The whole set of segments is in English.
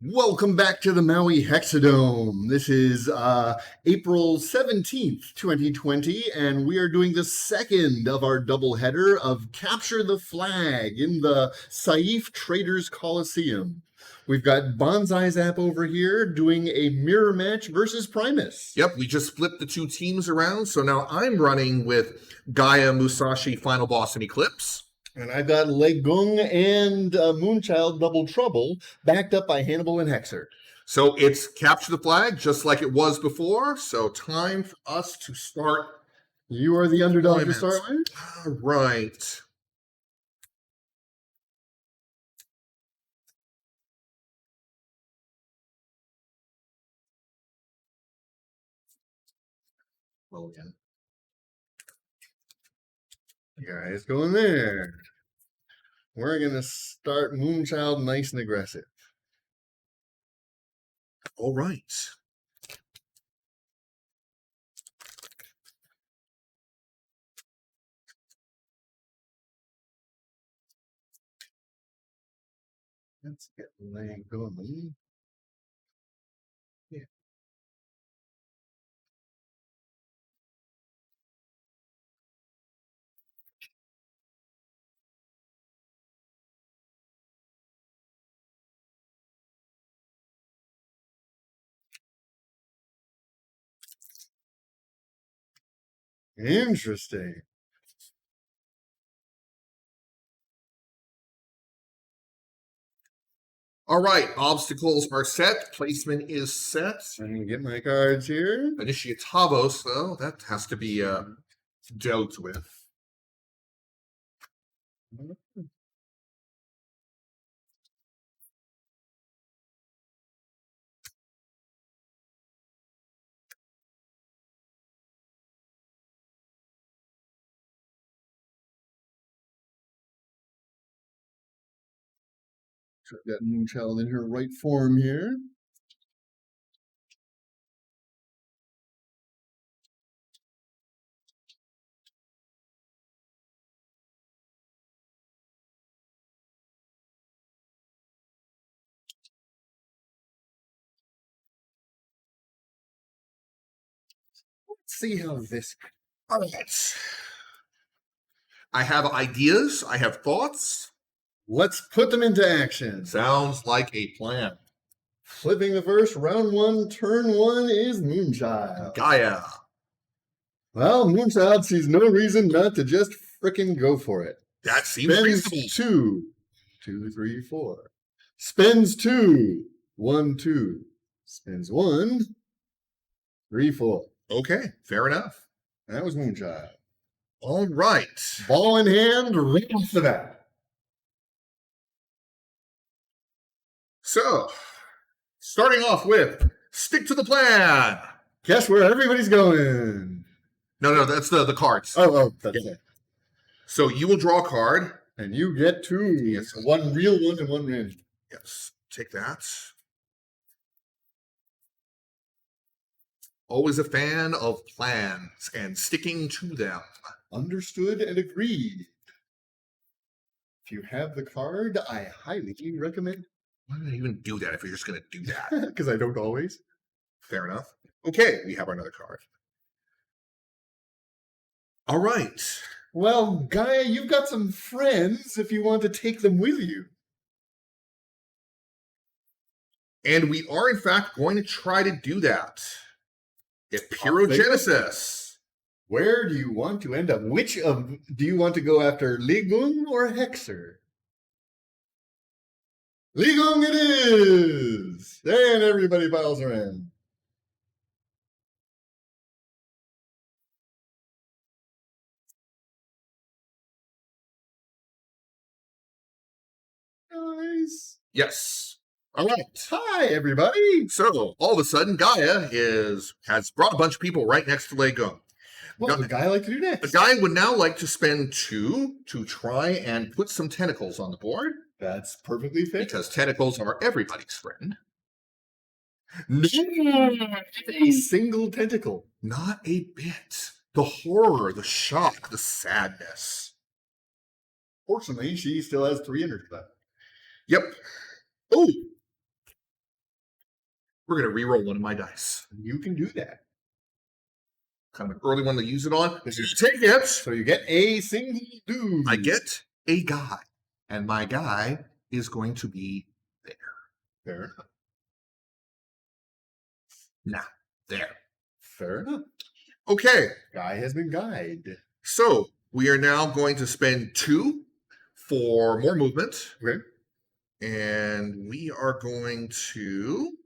Welcome back to the Maui Hexadome. This is April 17th, 2020, and we are doing the second of our doubleheader of Capture the Flag in the Saif Traders Coliseum. We've got BanzaiZAP over here doing a mirror match versus Primus. Yep, we just flipped the two teams around, so now I'm running with Gaia, Musashi, Final Boss, and Eclipse. And I've got Legung and Moonchild Double Trouble backed up by Hannibal and Hexer. So it's Capture the Flag, just like it was before. So time for us to start. You are the underdog to start with? All right. Well, again. Guys, going there. We're going to start Moonchild nice and aggressive. All right. Let's get the leg going. Yeah. Interesting. All right, obstacles are set. Placement is set. I'm going to get my cards here. Initiatavos, though, that has to be dealt with. So I've got Moonchild in her right form here. Let's see how this. All right. I have ideas. I have thoughts. Let's put them into action. Sounds like a plan. Flipping the first, round one, turn one is Moonchild. Gaia. Well, Moonchild sees no reason not to just frickin' go for it. That seems Spends reasonable. 2, 3, 4. Spends 2, 1, 2. Spends 1, 3, 4. Okay, fair enough. That was Moonchild. All right. Ball in hand, right off the bat. So, starting off with stick to the plan. Guess where everybody's going? No, that's the cards. Oh, that's it. So you will draw a card. And you get 2. Yes. One real one and one random. Yes, take that. Always a fan of plans and sticking to them. Understood and agreed. If you have the card, I highly recommend. Why did I even do that if you're just going to do that? Because I don't always. Fair enough. Okay, we have another card. All right. Well, Gaia, you've got some friends if you want to take them with you. And we are, in fact, going to try to do that. Pyrogenesis. Where do you want to end up? Which of do you want to go after, Legung or Hexer? Legung it is! And everybody piles around. Nice. Yes. All right. Hi, everybody. So all of a sudden, Gaia has brought a bunch of people right next to Legung. What would the guy like to do next? The guy would now like to spend 2 to try and put some tentacles on the board. That's perfectly fair. Because tentacles are everybody's friend. Not a single tentacle. Not a bit. The horror, the shock, the sadness. Fortunately, she still has 3 innards left. Yep. Oh, We're going to re-roll one of my dice. You can do that. Kind of an early one to use it on. You take it. So you get a single dude. I get a guy. And my guy is going to be there. Fair enough. Nah, there. Fair enough. Okay. Guy has been guyed. So we are now going to spend 2 for more movement. Okay. And we are going to...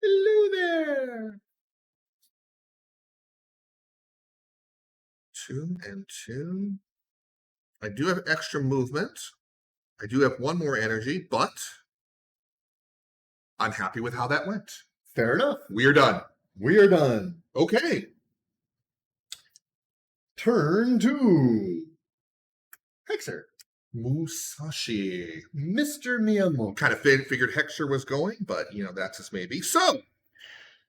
Hello there. 2 and 2. I do have extra movement. I do have 1 more energy, but I'm happy with how that went. Fair enough. We are done. We are done. Okay. Turn 2. Hexer. Musashi. Mr. Miyamoto. Kind of figured Hexer was going, but, that's just maybe. So,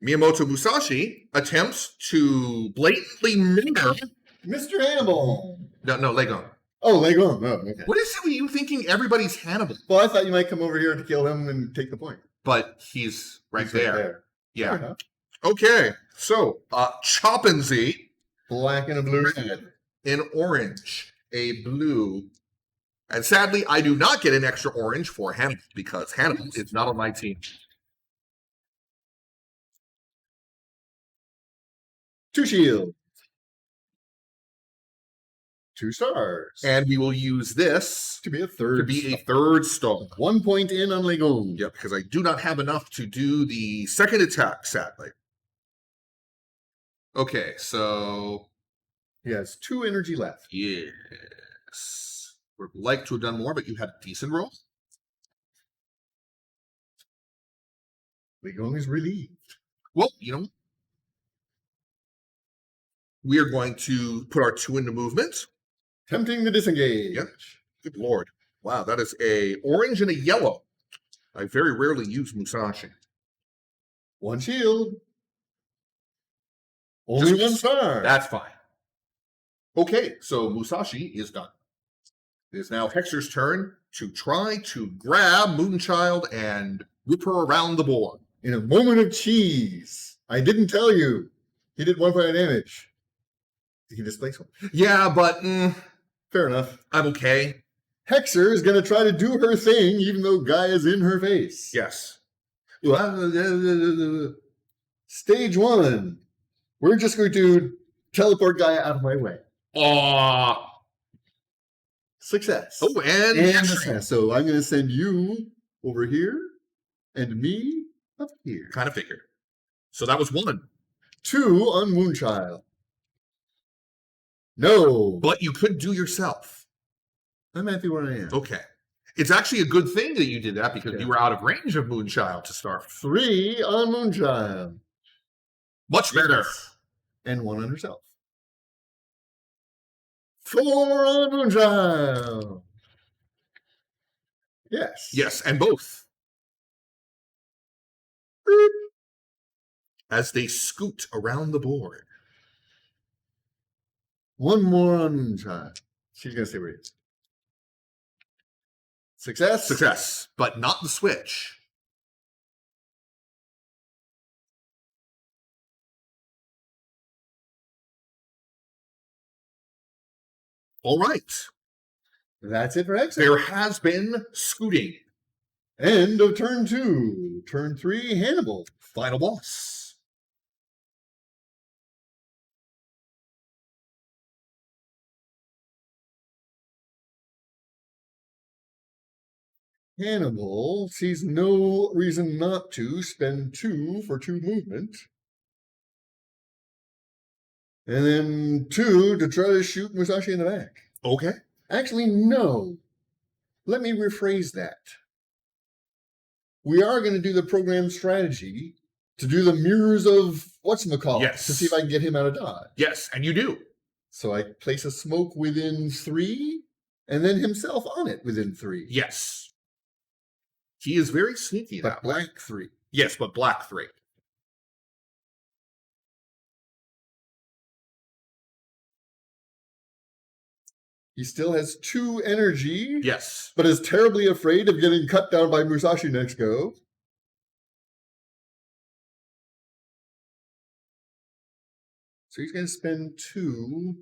Miyamoto Musashi attempts to blatantly mirror... Mr. Hannibal. No, Lego. Oh, Lego. Oh, okay. What is it with you thinking everybody's Hannibal? Well, I thought you might come over here to kill him and take the point. But he's right He's there. Yeah. Fair enough. Okay, so Chopinzy Black and a blue head. in orange, a blue, and sadly, I do not get an extra orange for Hannibal because Hannibal is not on my team. 2 shields. 2 stars. And we will use this to be a third. star. 1 point in on Legon. Yep, because I do not have enough to do the second attack, sadly. Okay, so... He has 2 energy left. Yes. Would like to have done more, but you had a decent roll. Legon is relieved. Well, we are going to put our 2 into movement. Tempting to disengage. Yep. Good lord. Wow, that is a orange and a yellow. I very rarely use Musashi. 1 shield. Only 1 star. That's fine. Okay, so Musashi is done. It is now Hexer's turn to try to grab Moonchild and whip her around the board. In a moment of cheese. I didn't tell you. He did 1 point of damage. Did he displace one? Yeah, but Fair enough. I'm okay. Hexer is going to try to do her thing, even though Guy is in her face. Yes. Stage 1. We're just going to teleport Guy out of my way. Aw. Success. Oh, and success. So I'm going to send you over here and me up here. kind of figured. So that was 1. 2 on Moonchild. No. But you could do yourself. I'm happy where I am. Okay. It's actually a good thing that you did that because you were out of range of Moonchild to start. 3 on Moonchild. Much better. Yes. And 1 on herself. 4 on Moonchild. Yes. Yes, and both. As they scoot around the board. 1 more on Moonchild. She's going to stay where he is. Success? Success, but not the switch. All right. That's it for Hexer. There has been scooting. End of turn 2. Turn 3, Hannibal. Final boss. Hannibal sees no reason not to spend 2 for 2 movement. And then 2 to try to shoot Musashi in the back. Okay. Actually, no. Let me rephrase that. We are going to do the program strategy to do the mirrors of whatchamacallit. Yes. To see if I can get him out of dodge. Yes, and you do. So I place a smoke within 3, and then himself on it within 3. Yes. He is very sneaky But that way. black 3. Yes, but black 3. He still has 2 energy. Yes. But is terribly afraid of getting cut down by Musashi next go. So he's going to spend 2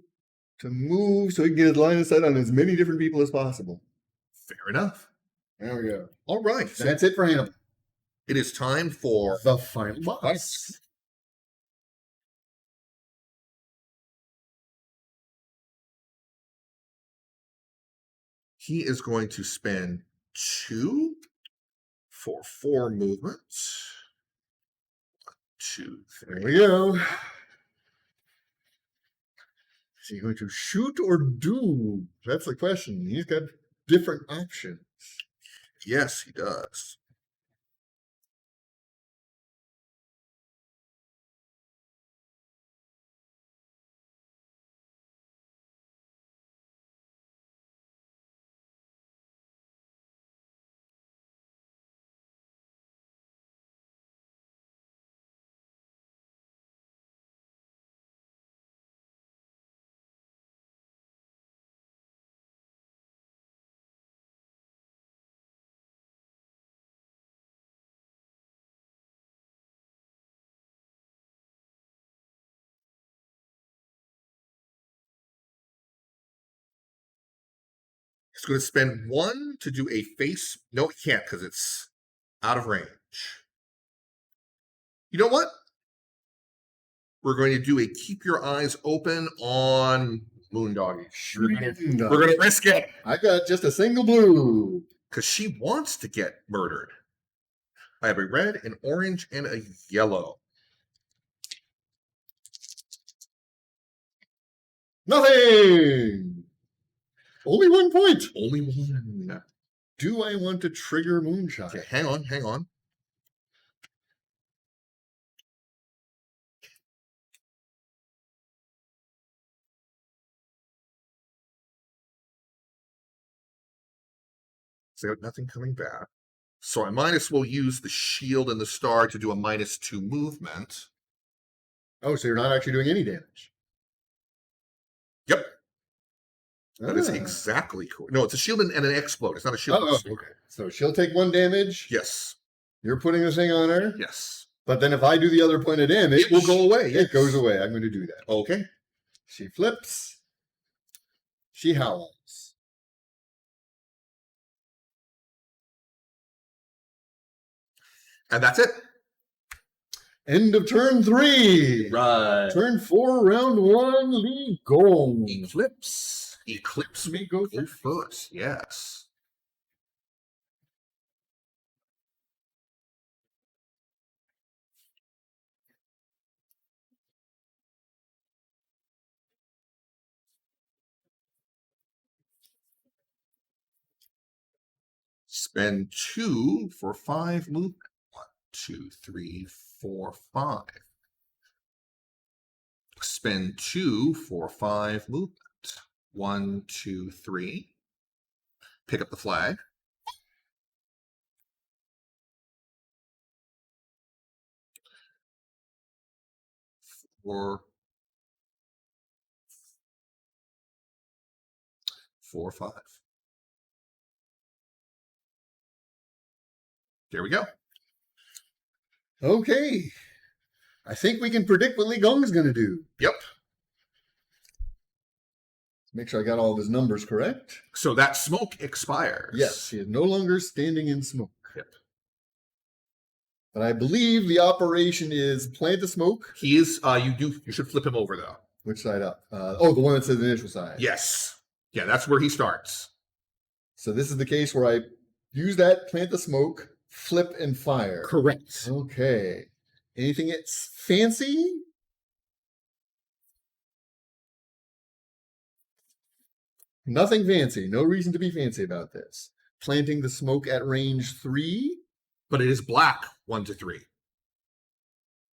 to move so he can get his line of sight on as many different people as possible. Fair enough. There we go. All right. So that's it for Hannibal. It is time for The final boss. He is going to spend 2 for 4 movements. 1, 2, 3. There we go. Is he going to shoot or do? That's the question. He's got different options. Yes, he does. He's going to spend 1 to do a face. No, he can't because it's out of range. You know what? We're going to do a keep your eyes open on Moondoggy. We're going to risk it. I got just a single blue. Because she wants to get murdered. I have a red, an orange, and a yellow. Nothing. Only 1 point. Only 1. Do I want to trigger Moonshine? Okay, hang on, hang on. So I have nothing coming back. So I might as well use the shield and the star to do a -2 movement. Oh, so you're not actually doing any damage? Yep. That is Ah. exactly cool. No, it's a shield and an explode. It's not a shield. Oh, okay. So she'll take 1 damage. Yes. You're putting the thing on her. Yes. But then if I do the other point of damage, It will go away. Yes. It goes away. I'm going to do that. Okay. She flips. She howls. And that's it. End of turn 3. Right. Turn 4, round 1, Lee Gong. Eclipse. Eclipse Me go go first. first. Yes. Spend 2 for 5 movement. 1, 2, 3, 4, 5. Spend 2 for 5 movement. 1, 2, 3. Pick up the flag. Four, 5. There we go. Okay. I think we can predict what Lee Gong's going to do. Yep. Make sure I got all of his numbers correct. So that smoke expires. Yes, he is no longer standing in smoke. Yep. But I believe the operation is plant the smoke. He is. You should flip him over though. Which side up? The one that says initial side. Yes. Yeah, that's where he starts. So this is the case where I use that, plant the smoke, flip, and fire. Correct. Okay. Anything that's fancy? Nothing fancy. No reason to be fancy about this. Planting the smoke at range 3. But it is black 1 to 3.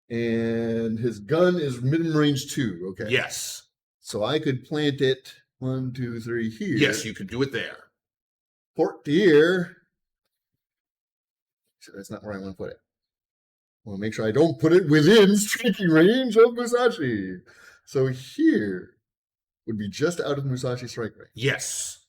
And his gun is minimum range 2. Okay. Yes. So I could plant it 1, 2, 3 here. Yes, you could do it there. Port here. So that's not where I want to put it. I want to make sure I don't put it within striking range of Musashi. So here would be just out of Musashi strike range. Yes.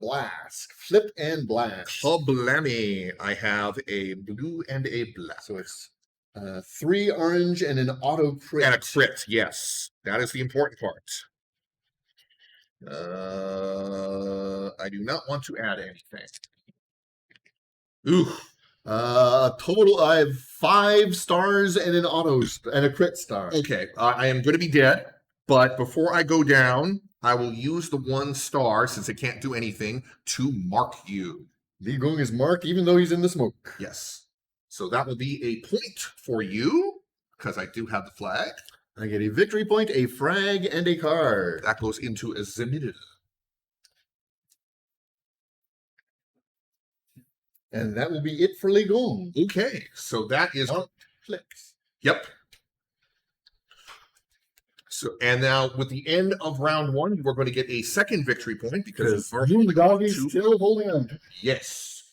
Blast. Flip and blast. Kablammy. I have a blue and a black. So it's 3 orange and an auto crit. And a crit, yes. That is the important part. I do not want to add anything. Ooh. Total, I have 5 stars and an auto and a crit star. Okay, I am going to be dead, but before I go down, I will use the 1 star, since it can't do anything, to mark you. Li Gong is marked even though he's in the smoke. Yes. So that will be a point for you, because I do have the flag. I get a victory point, a frag, and a card. That goes into a Zemida. And that will be it for Li Gong. Okay, so that is... Flips. Yep. So, and now with the end of round 1, you are going to get a second victory point because the dog is still holding on. Yes.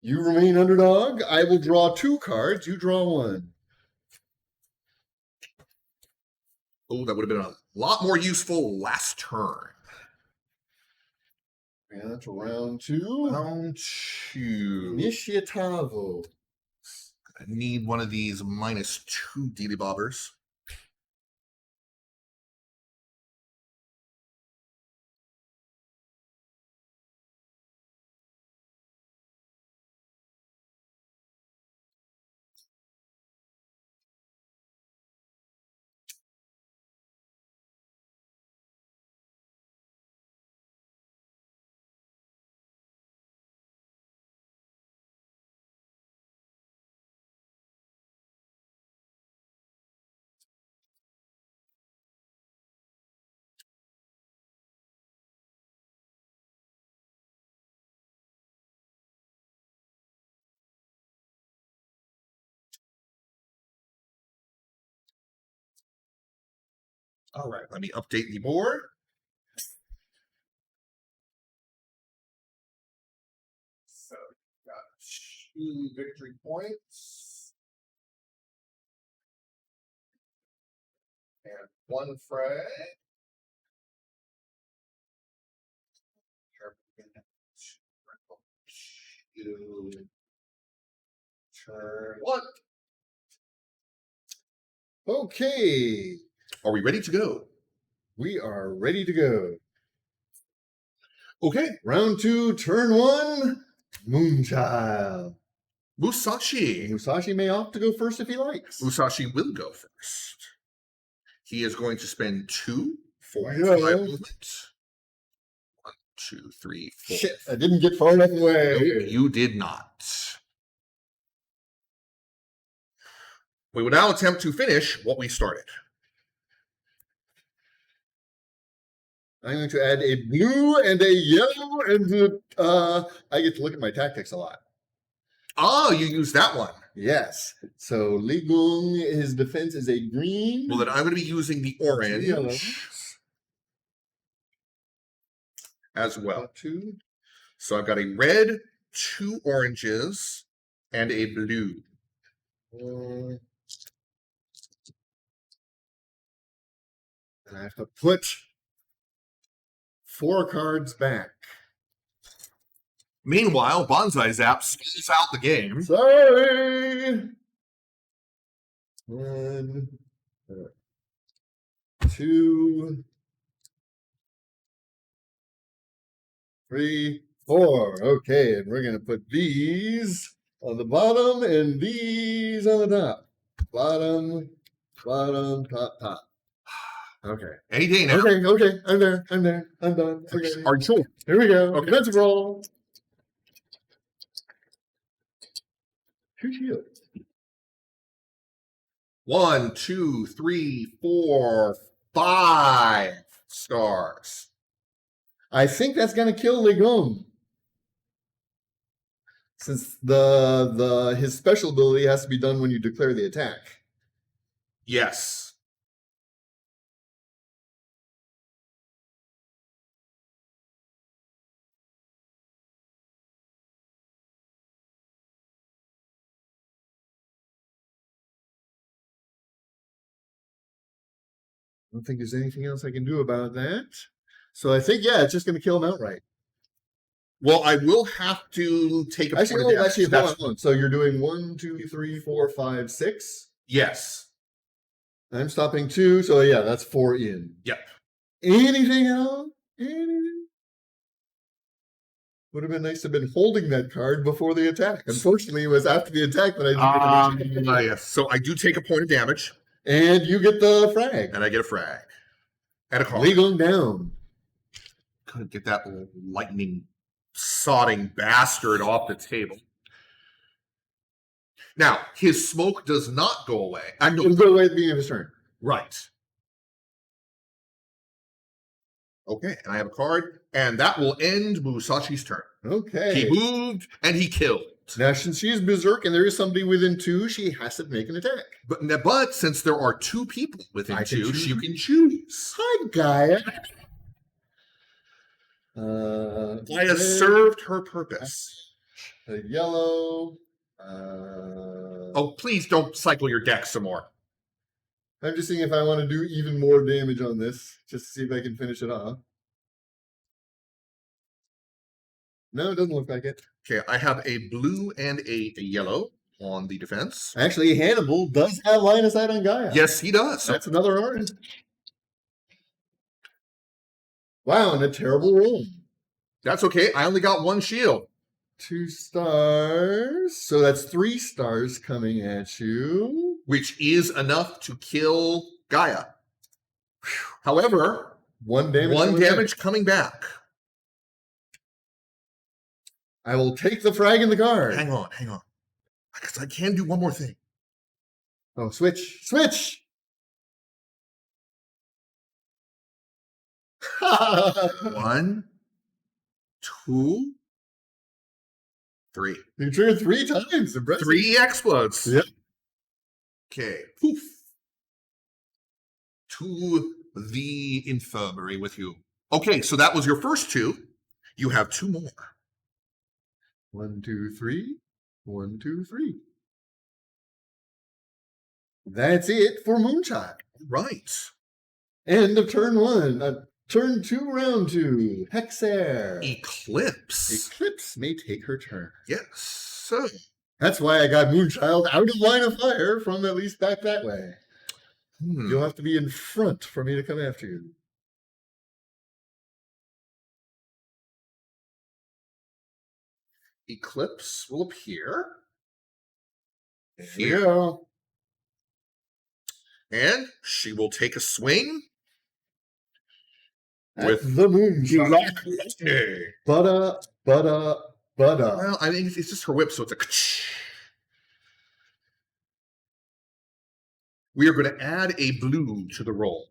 You remain underdog. I will draw 2 cards. You draw 1. Oh, that would have been a lot more useful last turn. And that's round 2. Round 2. Initiativo. I need one of these -2 dealy bobbers. All right, let me update the board. So, got 2 victory points. And 1 frag. Turn 1. Okay. Are we ready to go? We are ready to go. Okay. Round 2, turn 1. Moonchild. Musashi. Musashi may opt to go first if he likes. Musashi will go first. He is going to spend 2 for Yeah. 5 movement. 1, 2, 3, 4. Shit, I didn't get far enough away. Nope, you did not. We will now attempt to finish what we started. I'm going to add a blue and a yellow, and I get to look at my tactics a lot. Oh, you used that one. Yes. So Li Gong, his defense is a green. Well, then I'm going to be using the orange Yellow. as well. 2. So I've got a red, 2 oranges, and a blue. And I have to put 4 cards back. Meanwhile, BanzaiZAP spells out the game. Sorry. 1, 2, 3, 4. Okay, and we're going to put these on the bottom and these on the top. Bottom, top. Okay. Any day now. Okay. I'm there. I'm done. Okay. Are you sure? Here we go. Okay. Let's roll. 2 shields. 1, 2, 3, 4, 5 stars. I think that's going to kill Li Gong. Since his special ability has to be done when you declare the attack. Yes. don't think there's anything else I can do about that. So I think, yeah, it's just going to kill him outright. Well, I will have to take a point of damage. Hold on. So you're doing 1, 2, 3, 4, 5, 6. Yes. I'm stopping 2, so yeah, that's 4 in. Yep. Anything else? Anything? Would have been nice to have been holding that card before the attack. Unfortunately, it was after the attack that I didn't yes. So I do take a point of damage. And you get the frag. And I get a frag. And a card. Legal down. Couldn't get that lightning sodding bastard off the table. Now, his smoke does not go away. It'll go away at the beginning of his turn. Right. Okay, and I have a card, and that will end Musashi's turn. Okay. He moved, and he killed. Now, since she's berserk and there is somebody within 2, she has to make an attack. But since there are 2 people within 2, she can choose. Hi, Gaia. Gaia served her purpose. A yellow. Oh, please don't cycle your deck some more. I'm just seeing if I want to do even more damage on this, just to see if I can finish it off. No, it doesn't look like it. Okay, I have a blue and a yellow on the defense. Actually, Hannibal does have line of sight on Gaia. Yes, he does. That's another orange. Wow, and a terrible roll. That's okay. I only got 1 shield. 2 stars. So that's 3 stars coming at you. Which is enough to kill Gaia. However, 1 damage coming back. I will take the frag in the card. Hang on. Because I can do one more thing. Oh, switch. 1, 2, 3. You triggered 3 times. Impressive. 3 explodes. Yep. Okay. Poof. To the infirmary with you. Okay, so that was your first 2. You have 2 more. 1, 2, 3. 1, 2, 3. That's it for Moonchild. Right. End of turn 1. Turn 2, round 2. Hexer. Eclipse May take her turn. Yes. So that's why I got Moonchild out of line of fire from at least back that way. You'll have to be in front for me to come after you. Eclipse will appear. Yeah. And she will take a swing. With the Moonchild. Butter. Well, I think it's just her whip, so it's a... We are going to add a blue to the roll.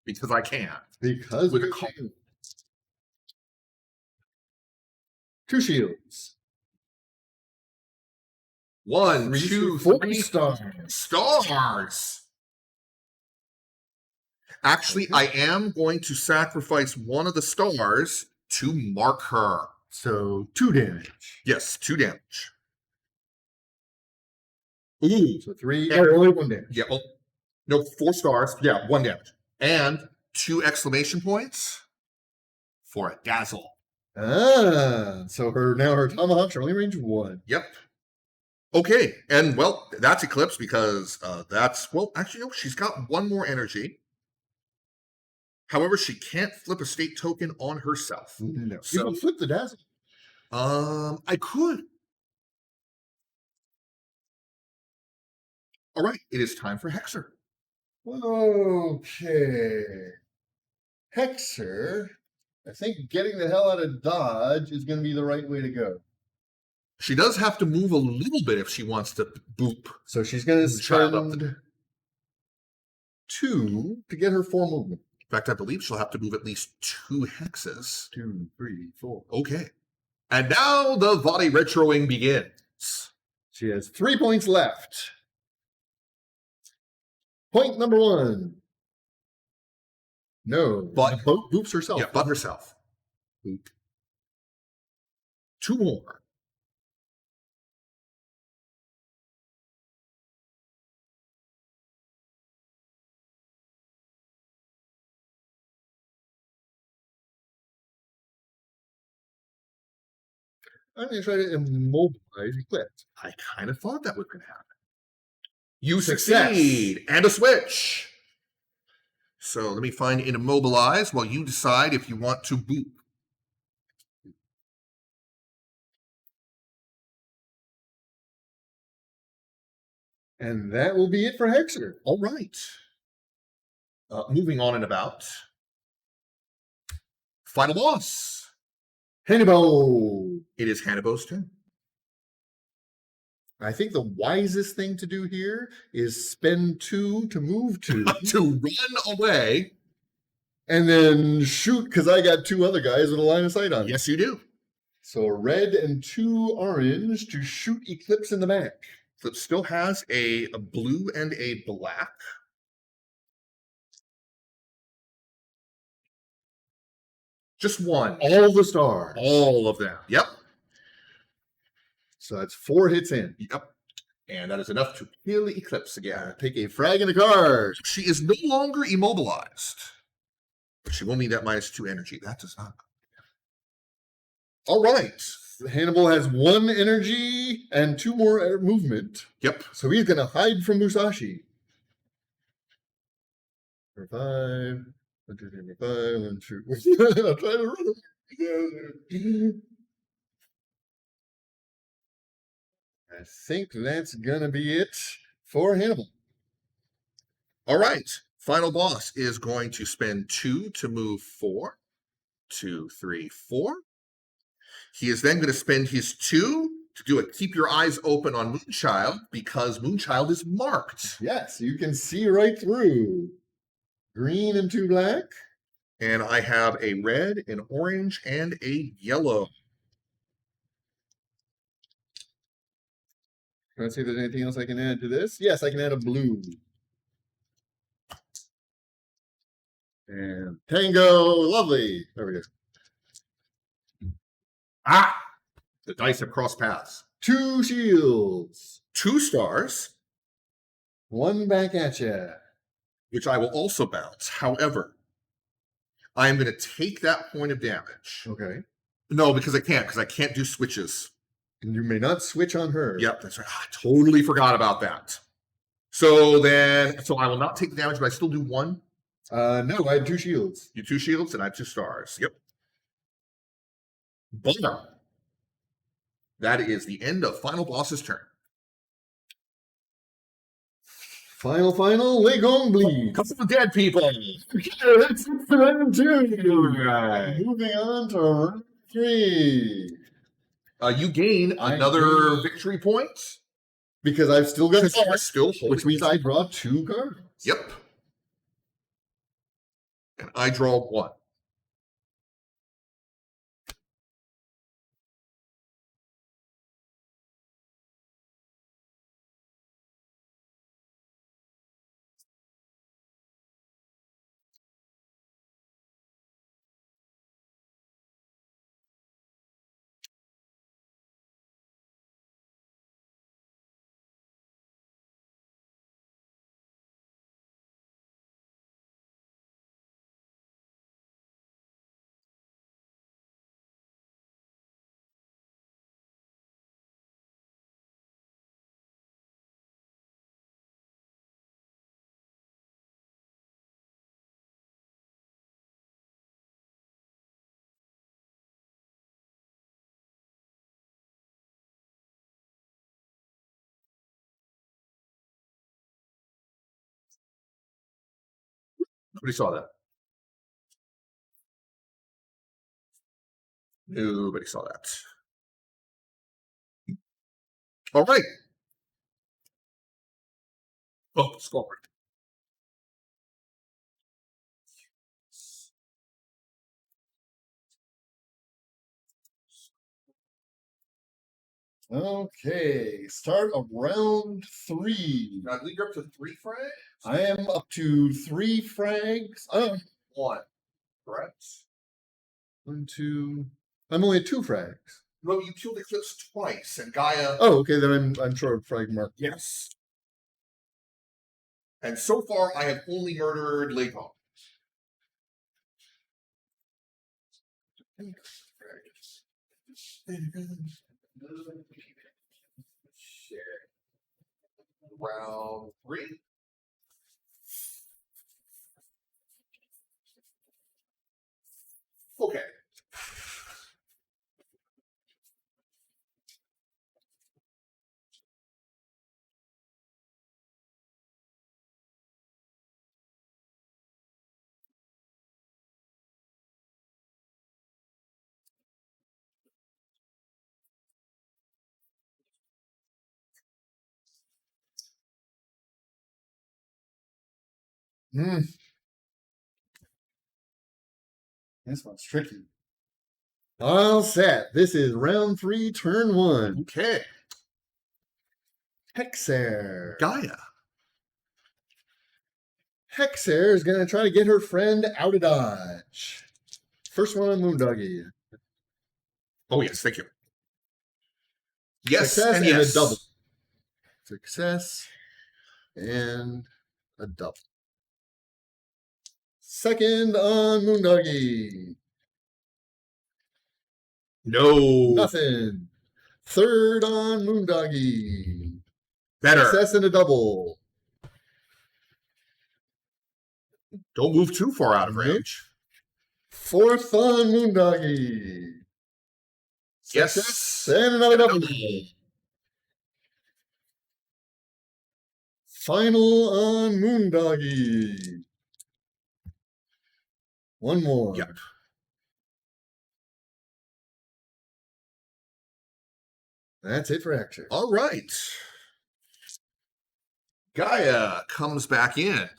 Because I can. Because with a call. 2 shields. 1, 2, 3 stars. Actually, I am going to sacrifice one of the stars to mark her. So 2 damage. Yes, 2 damage. Ooh. So 3. Only 1 damage. Yeah. Well, no, 4 stars. Yeah, 1 damage. And 2 exclamation points for a dazzle. So her tomahawks are only range 1. Yep. Okay, and well, that's Eclipse because actually, no, she's got 1 more energy. However, she can't flip a state token on herself. No. So, you can flip the dazzle. I could. All right, it is time for Hexer. Okay. Hexer, I think getting the hell out of Dodge is going to be the right way to go. She does have to move a little bit if she wants to boop. So she's going to spend 2 to get her 4 movement. In fact, I believe she'll have to move at least 2 hexes. 2, 3, 4. Okay. And now the body retroing begins. She has 3 points left. Point number 1. No. But boops herself. Yeah, but herself. Boop. 2 more. I'm going to try to immobilize Eclipse. I kind of thought that was going to happen. You Success. succeed, and a switch. So let me find immobilize while you decide if you want to boop. And that will be it for Hexer. All right. Moving on and about. Final boss. Hannibal. It is Hannibal's turn. I think the wisest thing to do here is spend 2 to move 2. To run away. And then shoot, because I got 2 other guys with a line of sight on. Yes, you do. So a red and 2 orange to shoot Eclipse in the back. Flip still has a blue and a black. Just one. All the stars. All of them. Yep. So that's 4 hits in. Yep. And that is enough to kill Eclipse again. Take a frag in the card. She is no longer immobilized. But she will need that -2 energy. That does not. All right. Hannibal has 1 energy and 2 more movement. Yep. So he's going to hide from Musashi. For 5. 1, 2, 3, 4, 5. 1, 2. I'm trying to run. I think that's going to be it for Hannibal. All right. Final boss is going to spend 2 to move 4. 2, 3, 4. He is then going to spend his 2 to do a keep your eyes open on Moonchild because Moonchild is marked. Yes, you can see right through. Green and 2 black. And I have a red, an orange, and a yellow. Let's see if there's anything else I can add to this. Yes, I can add a blue. And Tango, lovely. There we go. Ah! The dice have crossed paths. 2 shields. 2 stars, 1 back at ya. which I will also bounce. However, I am going to take that point of damage. Okay. No, because I can't do switches. And you may not switch on her. Yep, that's right. I totally forgot about that. So I will not take the damage, but I still do 1. No, I had 2 shields. You 2 shields, and I have 2 stars. Yep. Bummer. That is the end of Final Boss's turn. Final, Legong bleed. Couple of dead people. That's it for round 2. Right. Moving on to round 3. You gain another victory point. Because I've still got You're still holding, which means I draw 2 cards. Yep. And I draw 1. Nobody saw that. Nobody saw that. All right. Oh, score. Okay, start of round 3. I believe you're up to 3 frags? I am up to 3 frags. 1. Correct? 1, 2. I'm only at 2 frags. No, you killed Eclipse twice, and Gaia. Oh, okay, then I'm short of frag mark. Yes. And so far, I have only murdered Legong. Round 3. Okay. This one's tricky. All set. This is round 3, turn 1. Okay. Hexer. Gaia. Hexer is going to try to get her friend out of dodge. First one on Moondoggy. Oh, yes, thank you. Yes, Success and and yes. a double. Success and a double. Second on Moondoggy. No. Nothing. Third on Moondoggy. Better. Success and a double. Don't move too far out of range. Fourth on Moondoggy. Yes. And another double. Final on Moondoggy. One more. Yep. That's it for Hexer. All right. Gaia comes back in.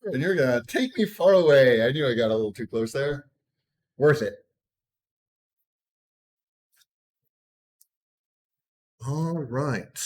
And you're going to take me far away. I knew I got a little too close there. Worth it. All right.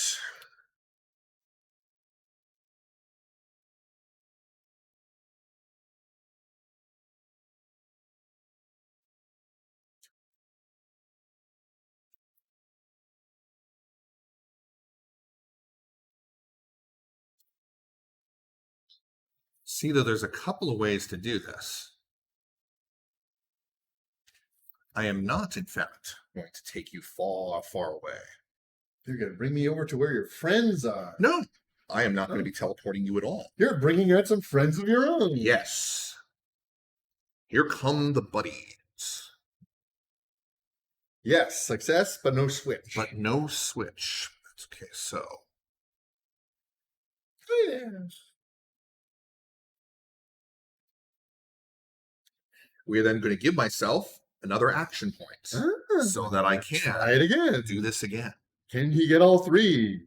See, though, there's a couple of ways to do this. I am not, in fact, going to take you far, far away. You're going to bring me over to where your friends are. No, I am not going to be teleporting you at all. You're bringing out some friends of your own. Yes. Here come the buddies. Yes, success, but no switch. But no switch. That's okay, so. We're then going to give myself another action point so that I can try it again. do this again. Can he get all 3?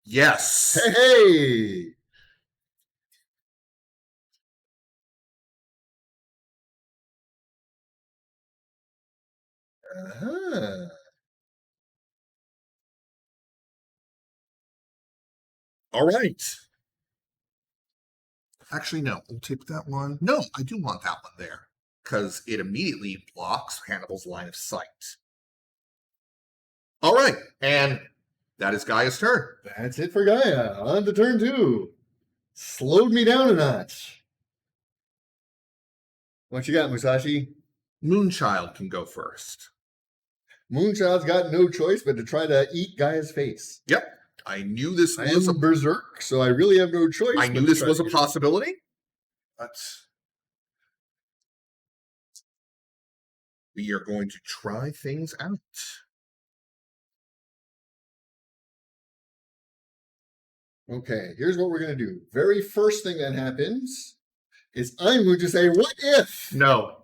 Yes. Hey! All right. Actually, no. We'll take that one. No, I do want that one there because it immediately blocks Hannibal's line of sight. All right. And that is Gaia's turn. That's it for Gaia. On to turn 2. Slowed me down a notch. What you got, Musashi? Moonchild can go first. Moonchild's got no choice but to try to eat Gaia's face. Yep. I knew this I was am berserk, so I really have no choice. I knew this was a possibility. But we are going to try things out. Okay, here's what we're going to do. Very first thing that happens is I'm going to say, what if? No.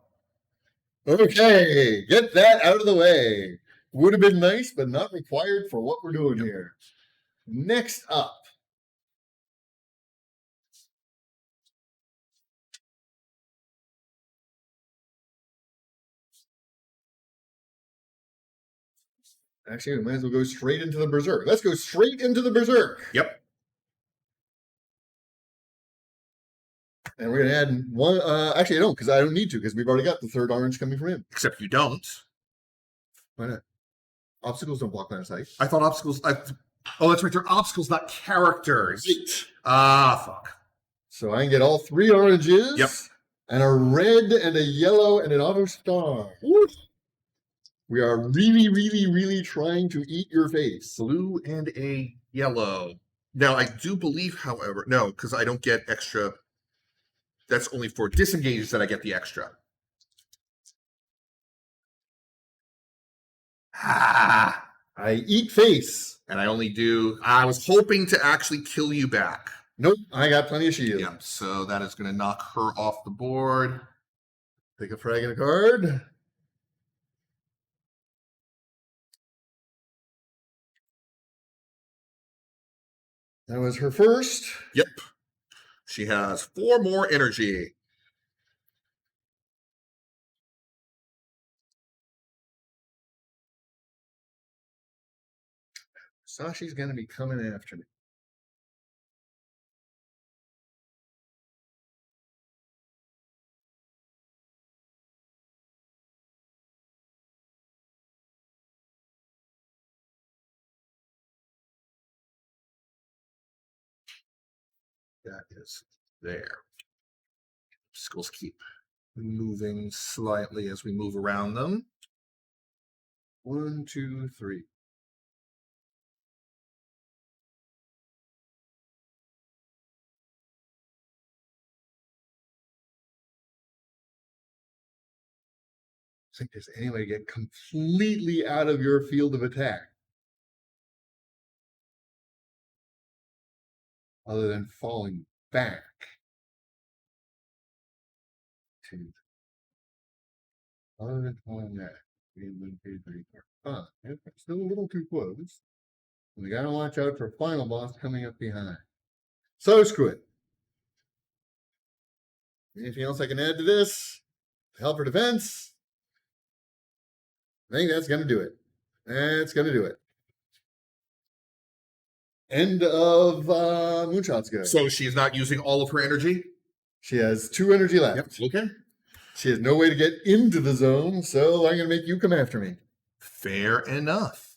Okay, get that out of the way. Would have been nice, but not required for what we're doing here. Next up. Actually, we might as well go straight into the Berserk. Let's go straight into the Berserk. Yep. And we're going to add one. Actually, I don't, because I don't need to, because we've already got the third orange coming from him. Except you don't. Why not? Obstacles don't block line of sight. I thought obstacles. Oh, that's right. They're obstacles, not characters. Right. Ah, fuck. So I can get all 3 oranges. Yep. And a red and a yellow and an auto star. Woo. We are really, really, really trying to eat your face. Blue and a yellow. Now, I do believe, however, no, because I don't get extra. That's only for disengages that I get the extra. Ah, I eat face. and I only do. I was hoping to actually kill you back. Nope, I got plenty of shield. Yeah, so that is going to knock her off the board. Pick a frag and a card. That was her first. Yep. She has 4 more energy. Sashi's going to be coming after me. That is there. Skulls keep moving slightly as we move around them. 1, 2, 3. Think there's any way to get completely out of your field of attack other than falling back to other than falling back. Still a little too close. We gotta watch out for final boss coming up behind. So screw it. Anything else I can add to this? Help her defense. I think that's gonna do it. That's gonna do it. End of Moonshot's go. So she's not using all of her energy? She has 2 energy left. Yep. Okay. She has no way to get into the zone, so I'm gonna make you come after me. Fair enough.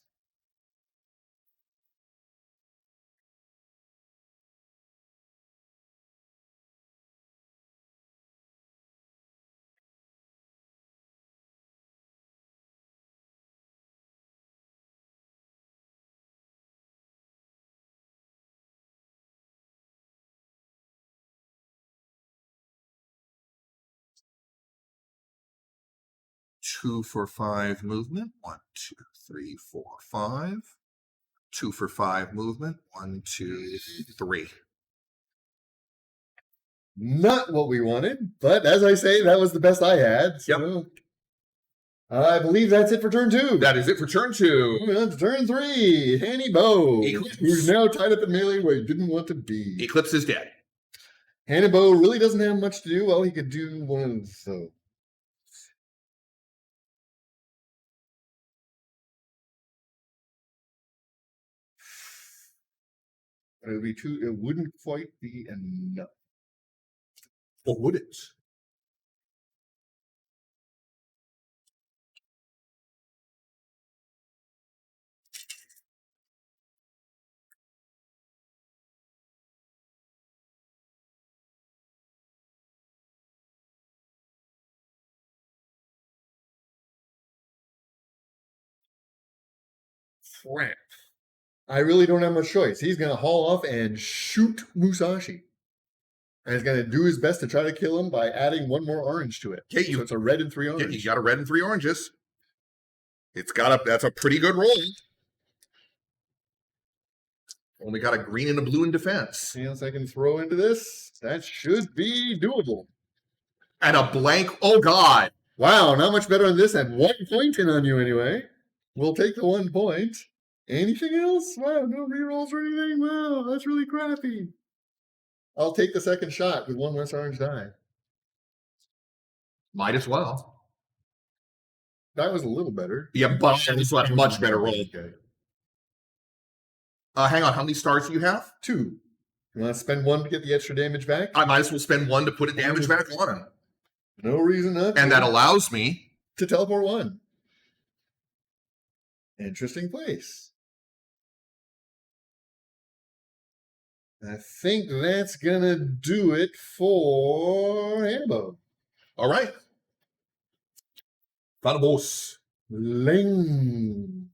Two for 5 movement. 1, 2, 3, 4, 5. 2 for 5 movement. 1, 2, 3. Not what we wanted, but as I say, that was the best I had. So I believe that's it for turn 2. That is it for turn 2. Moving on to turn 3. Hanny Bo, Eclipse. who's now tied up in melee where he didn't want to be. Eclipse is dead. Hanny Bo really doesn't have much to do. Well, he could do one of so. It would be too. It wouldn't quite be enough. Or would it? Crap. I really don't have much choice. He's going to haul off and shoot Musashi. And he's going to do his best to try to kill him by adding 1 more orange to it. Okay, so it's a red and 3 orange. Yeah, you got a red and 3 oranges. That's a pretty good roll. Only got a green and a blue in defense. Anything else I can throw into this? That should be doable. And a blank. Oh, God. Wow, not much better on this and 1 point in on you anyway. We'll take the 1 point. Anything else? Wow, no rerolls or anything? Wow, that's really crappy. I'll take the second shot with 1 less orange die. Might as well. That was a little better. Yeah, but this was a much better roll. Okay. Hang on. How many stars do you have? 2. You want to spend 1 to get the extra damage back? I might as well spend 1 to put a damage back on him. No reason not to. And that allows me to teleport 1. Interesting place. I think that's gonna do it for Hannibal. All right. Final boss. Ling.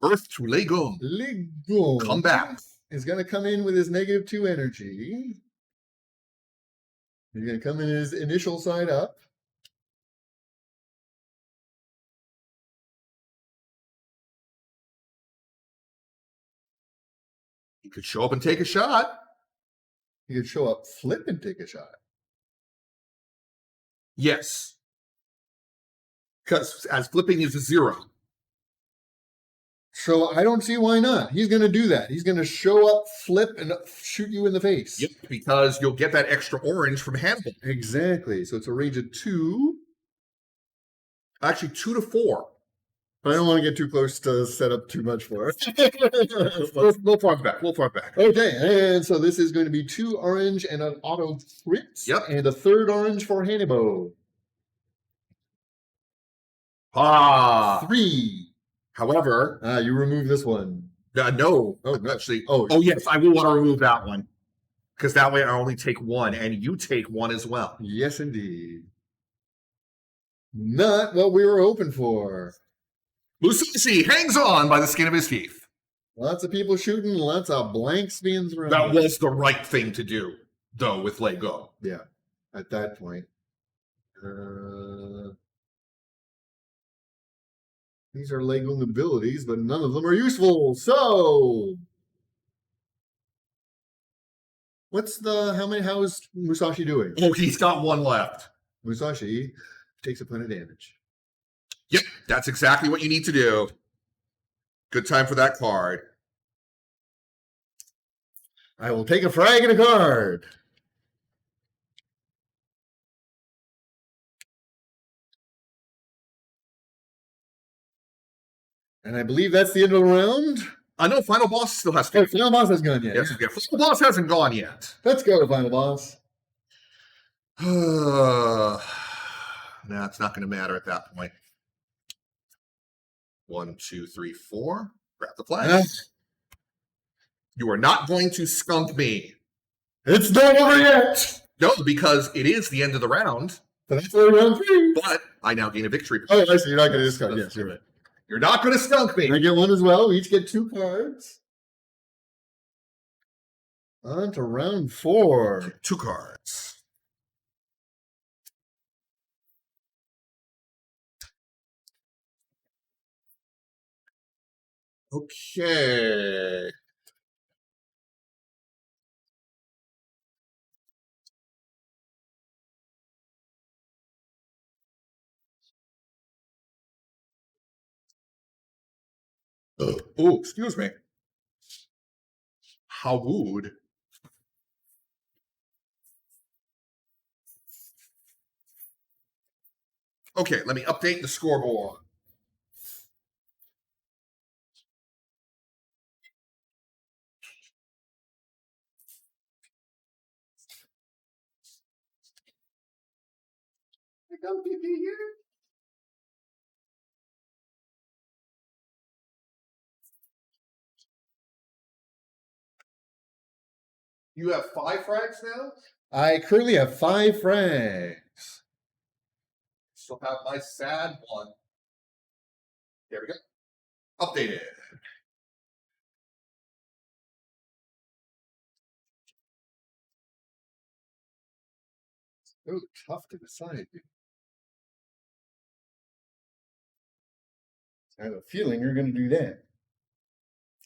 Earth to Lego. Lego. Come back. Is going to come in with his -2 energy. He's going to come in his initial side up. He could show up and take a shot. He could show up, flip, and take a shot. Yes. Because as flipping is a 0. So I don't see why not. He's going to do that. He's going to show up, flip, and shoot you in the face. Yep, because you'll get that extra orange from Hannibal. Exactly. So it's a range of 2. Actually, 2 to 4. But I don't want to get too close to set up too much for it. We'll farm back. We'll farm back. Okay, and so this is going to be 2 orange and an auto crit. Yep. And a 3rd orange for Hannibal. Ah. 3. However, you remove this one. no. Oh, no. Actually, Oh, yes, I will want to remove that one. Because that way I only take 1, and you take 1 as well. Yes, indeed. Not what we were hoping for. Musashi hangs on by the skin of his teeth. Lots of people shooting, lots of blanks being thrown. That was the right thing to do, though, with Lego. Yeah, at that point. These are Lego abilities, but none of them are useful. So, how is Musashi doing? Oh, he's got 1 left. Musashi takes a point of damage. Yep, that's exactly what you need to do. Good time for that card. I will take a frag and a card. And I believe that's the end of the round. No, final boss still has to. Oh, final boss hasn't gone yet. Yes, yeah. Final boss hasn't gone yet. Let's go to final boss. No, it's not going to matter at that point. 1, 2, 3, 4. Grab the flag. You are not going to skunk me. It's not over yet. No, because it is the end of the round. But that's only round 3. But I now gain a victory. Oh, I see. You're not going to discard. Yes, you're right. You're not going to skunk me. I get 1 as well. We each get 2 cards. On to round 4. 2 cards. Okay. Oh, excuse me. How rude. Okay, let me update the scoreboard. You have 5 frags now? I currently have 5 frags. Still have my sad 1. There we go. Updated. Oh, tough to decide. I have a feeling you're going to do that.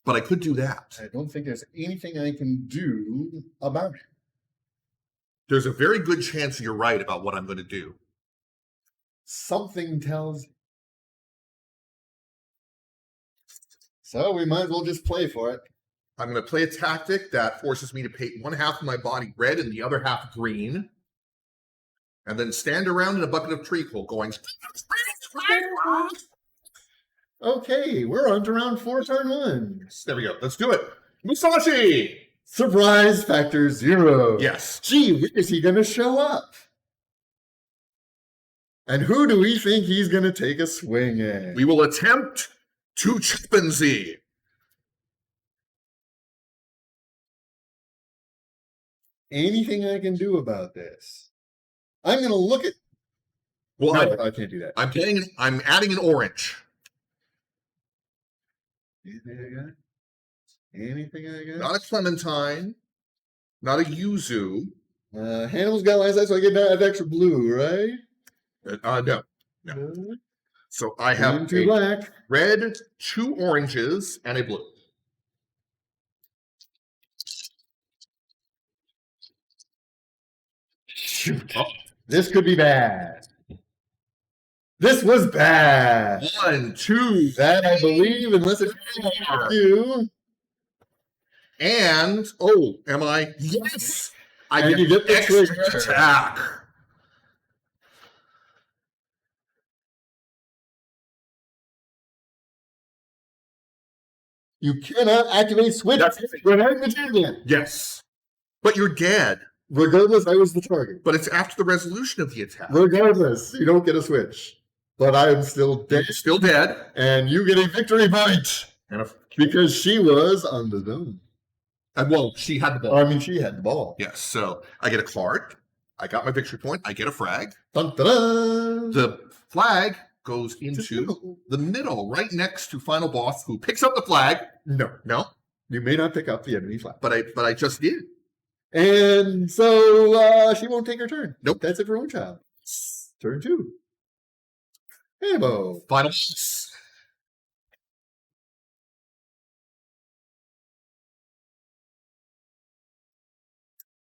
But I could do that. I don't think there's anything I can do about it. There's a very good chance you're right about what I'm going to do. Something tells. So we might as well just play for it. I'm going to play a tactic that forces me to paint 1 half of my body red and the other half green. And then stand around in a bucket of treacle going... Okay, we're on to round 4, turn 1. There we go. Let's do it. Musashi! Surprise factor 0. Yes. Gee, when is he going to show up? And who do we think he's going to take a swing at? We will attempt to chimpanzee. Anything I can do about this? I'm going to look at Well, No, I can't do that. I'm adding an orange. Anything I got? Anything I got? Not a clementine. Not a yuzu. Hannibal's got last night, so I get that extra blue, right? No. So I have two black. Red, 2 oranges, and a blue. Shoot. Oh, this could be bad. This was bad. 1, 2. That I believe, unless it's you. And am I? Yes. I and get the extra trigger. attack. You cannot activate switch. Yes. But you're dead. Regardless, I was the target. But it's after the resolution of the attack. Regardless, you don't get a switch. But I am still dead. You're still dead. And you get a victory point. Because she was on the zone. Well, she had the ball. I mean, she had the ball. Yes, so I get a card. I got my victory point. I get a frag. Dun, dun, dun. The flag goes into the middle, right next to final boss, who picks up the flag. No. You may not pick up the enemy flag. But I just did. And so she won't take her turn. Nope. That's it for one child. Turn 2. Hannibal. Final boss.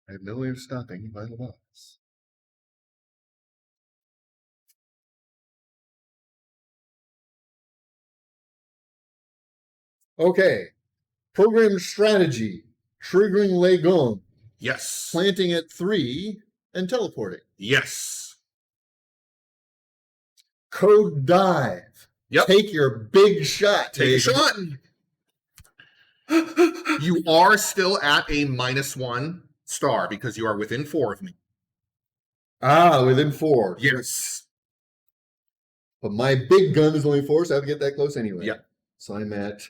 I have no way of stopping final boss. Okay. Program strategy. Triggering Legon. Yes. Planting at 3 and teleporting. Yes. Code dive. Yep. Take your big shot. Take a shot. You are still at a -1 star because you are within 4 of me. Within 4. Yes. But my big gun is only 4, so I have to get that close anyway. Yeah. So I'm at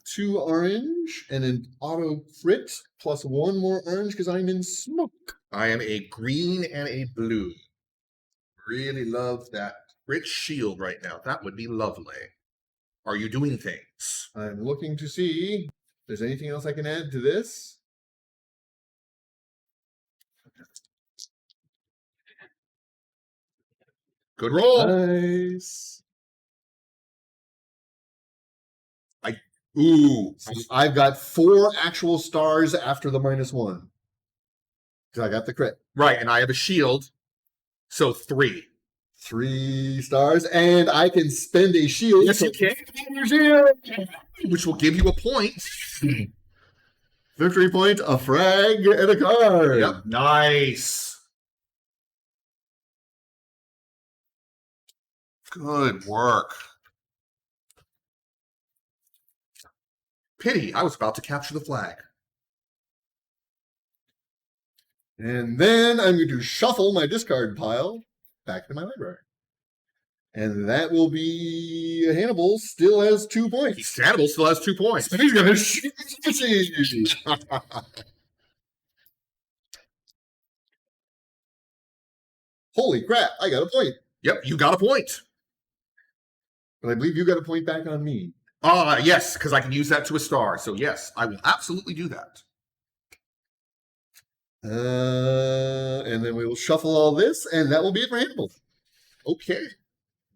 2 orange and an auto crit plus 1 more orange because I'm in smoke. I am a green and a blue. Really love that rich shield right now. That would be lovely. Are you doing things? I'm looking to see if there's anything else I can add to this. Good roll. Nice. I've got 4 actual stars after the -1. Because I got the crit. Right, and I have a shield. So 3. 3 stars, and I can spend a shield. Yes, you can. Which will give you a point. Victory point, a frag, and a card. Yep. Nice. Good work. Pity, I was about to capture the flag. And then I'm going to shuffle my discard pile back to my library. And that will be Hannibal still has 2 points. Hannibal still has 2 points. He's going to shoot. Holy crap, I got a point. Yep, you got a point. But I believe you got a point back on me. Yes, because I can use that to a star. So yes, I will absolutely do that. And then we will shuffle all this, and that will be it for Hannibal. Okay.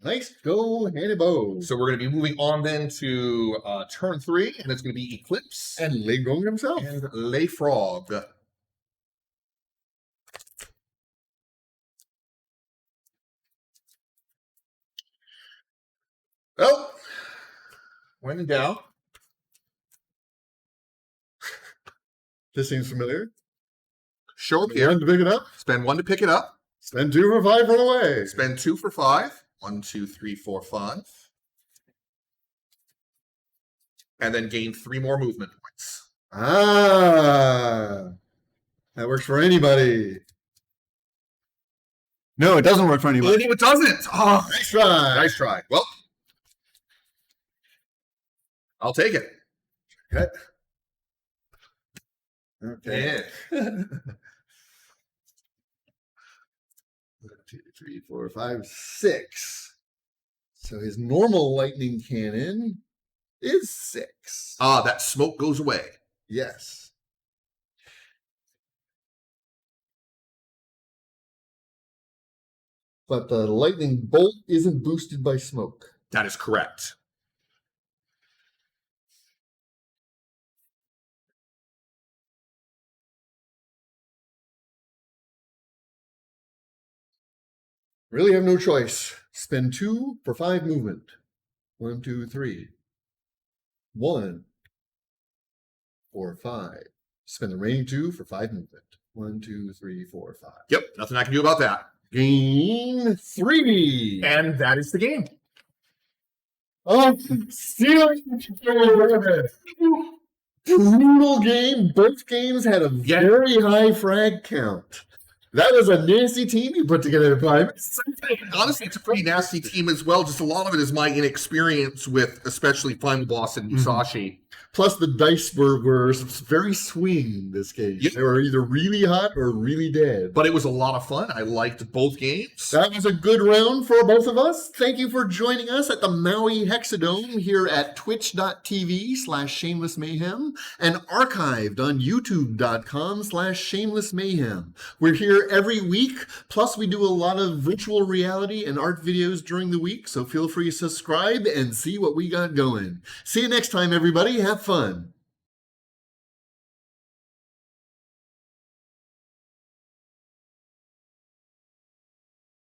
Nice go, Hannibal. So we're going to be moving on then to turn 3, and it's going to be Eclipse. And Legon himself. And Lay Frog. Well, when in doubt. This seems familiar. Show up here. 1 to pick it up. Spend 1 to pick it up. Spend 2 for 5, run away. Spend 2 for 5. 1, 2, 3, 4, 5. And then gain 3 more movement points. That works for anybody. No, it doesn't work for anybody. No, it doesn't. Oh, Nice try. Nice try. Well, I'll take it. Okay. Yeah. 3, 4, 5, 6. So his normal lightning cannon is 6. Ah, that smoke goes away. Yes. But the lightning bolt isn't boosted by smoke. That is correct. Really have no choice. Spend 2 for 5 movement. 1, 2, 3. 1, 4, 5. Spend the remaining 2 for 5 movement. 1, 2, 3, 4, 5. Yep, nothing I can do about that. Gain 3. And that is the game. Oh, still brutal game. Both games had a very high frag count. That was a nasty team you put together, Prime. Honestly, it's a pretty nasty team as well. Just a lot of it is my inexperience with especially Final Boss and Musashi. Plus, the dice were very swing this game. Yep. They were either really hot or really dead. But it was a lot of fun. I liked both games. That was a good round for both of us. Thank you for joining us at the Maui Hexadome here at twitch.tv/shamelessmayhem and archived on youtube.com/shamelessmayhem. We're here every week. Plus, we do a lot of virtual reality and art videos during the week. So feel free to subscribe and see what we got going. See you next time, everybody. Have fun.